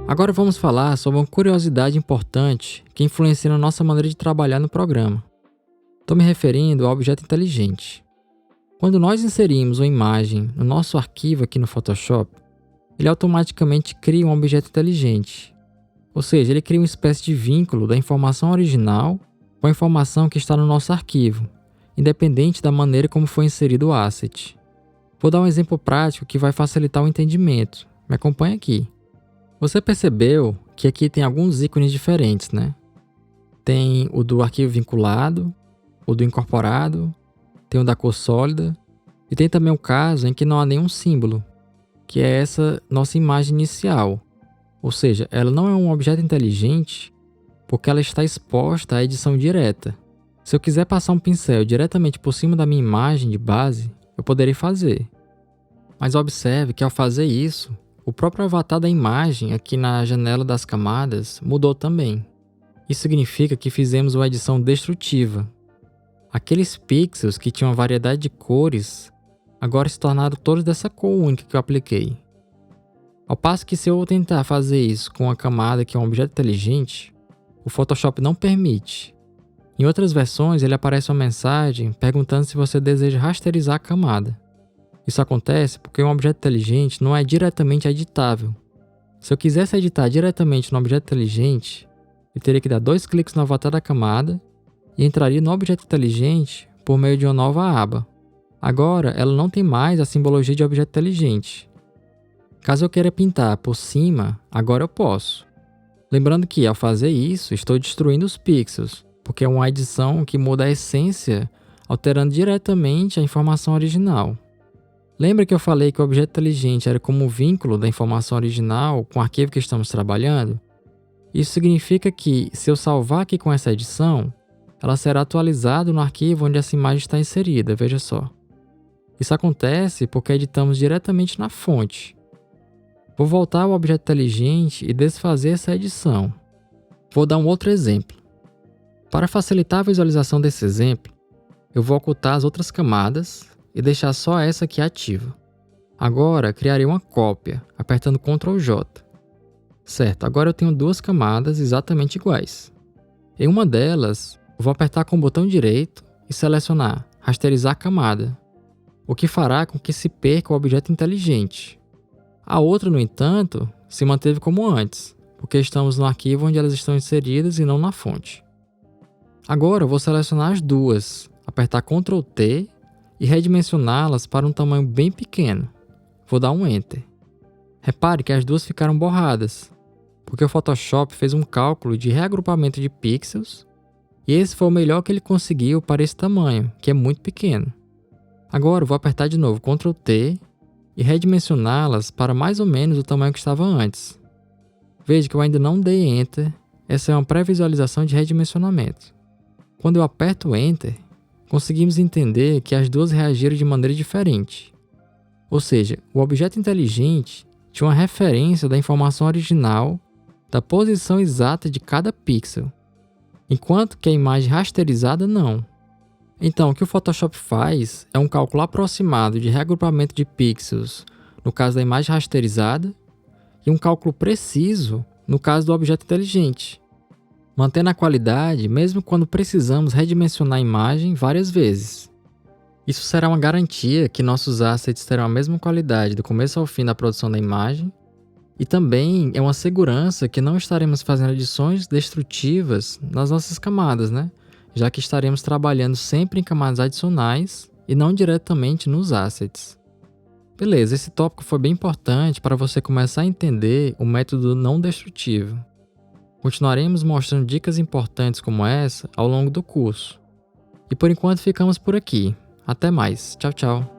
Agora vamos falar sobre uma curiosidade importante que influencia na nossa maneira de trabalhar no programa. Estou me referindo ao objeto inteligente. Quando nós inserimos uma imagem no nosso arquivo aqui no Photoshop, ele automaticamente cria um objeto inteligente. Ou seja, ele cria uma espécie de vínculo da informação original com a informação que está no nosso arquivo, independente da maneira como foi inserido o asset. Vou dar um exemplo prático que vai facilitar o entendimento. Me acompanha aqui. Você percebeu que aqui tem alguns ícones diferentes, né? Tem o do arquivo vinculado, o do incorporado, tem o da cor sólida e tem também o caso em que não há nenhum símbolo, que é essa nossa imagem inicial. Ou seja, ela não é um objeto inteligente porque ela está exposta à edição direta. Se eu quiser passar um pincel diretamente por cima da minha imagem de base, eu poderia fazer. Mas observe que ao fazer isso, o próprio avatar da imagem aqui na janela das camadas mudou também. Isso significa que fizemos uma edição destrutiva. Aqueles pixels que tinham uma variedade de cores, agora se tornaram todos dessa cor única que eu apliquei. Ao passo que se eu tentar fazer isso com uma camada que é um objeto inteligente, o Photoshop não permite. Em outras versões, ele aparece uma mensagem perguntando se você deseja rasterizar a camada. Isso acontece porque um objeto inteligente não é diretamente editável. Se eu quisesse editar diretamente no objeto inteligente, eu teria que dar 2 cliques no avatar da camada e entraria no objeto inteligente por meio de uma nova aba. Agora, ela não tem mais a simbologia de objeto inteligente. Caso eu queira pintar por cima, agora eu posso. Lembrando que, ao fazer isso, estou destruindo os pixels, porque é uma edição que muda a essência, alterando diretamente a informação original. Lembra que eu falei que o objeto inteligente era como o vínculo da informação original com o arquivo que estamos trabalhando? Isso significa que, se eu salvar aqui com essa edição, ela será atualizada no arquivo onde essa imagem está inserida, veja só. Isso acontece porque editamos diretamente na fonte. Vou voltar ao objeto inteligente e desfazer essa edição. Vou dar um outro exemplo. Para facilitar a visualização desse exemplo, eu vou ocultar as outras camadas e deixar só essa aqui ativa. Agora, criarei uma cópia, apertando Ctrl J. Certo, agora eu tenho 2 camadas exatamente iguais. Em uma delas, eu vou apertar com o botão direito e selecionar Rasterizar camada, o que fará com que se perca o objeto inteligente. A outra, no entanto, se manteve como antes, porque estamos no arquivo onde elas estão inseridas e não na fonte. Agora eu vou selecionar as duas, apertar Ctrl T e redimensioná-las para um tamanho bem pequeno. Vou dar um Enter. Repare que as duas ficaram borradas, porque o Photoshop fez um cálculo de reagrupamento de pixels e esse foi o melhor que ele conseguiu para esse tamanho, que é muito pequeno. Agora eu vou apertar de novo Ctrl T e redimensioná-las para mais ou menos o tamanho que estava antes. Veja que eu ainda não dei Enter, essa é uma pré-visualização de redimensionamento. Quando eu aperto Enter, conseguimos entender que as duas reagiram de maneira diferente. Ou seja, o objeto inteligente tinha uma referência da informação original da posição exata de cada pixel, enquanto que a imagem rasterizada não. Então, o que o Photoshop faz é um cálculo aproximado de reagrupamento de pixels no caso da imagem rasterizada e um cálculo preciso no caso do objeto inteligente, mantendo a qualidade mesmo quando precisamos redimensionar a imagem várias vezes. Isso será uma garantia que nossos assets terão a mesma qualidade do começo ao fim da produção da imagem e também é uma segurança que não estaremos fazendo edições destrutivas nas nossas camadas, né? Já que estaremos trabalhando sempre em camadas adicionais e não diretamente nos assets. Beleza, esse tópico foi bem importante para você começar a entender o método não destrutivo. Continuaremos mostrando dicas importantes como essa ao longo do curso. E por enquanto ficamos por aqui. Até mais. Tchau, tchau.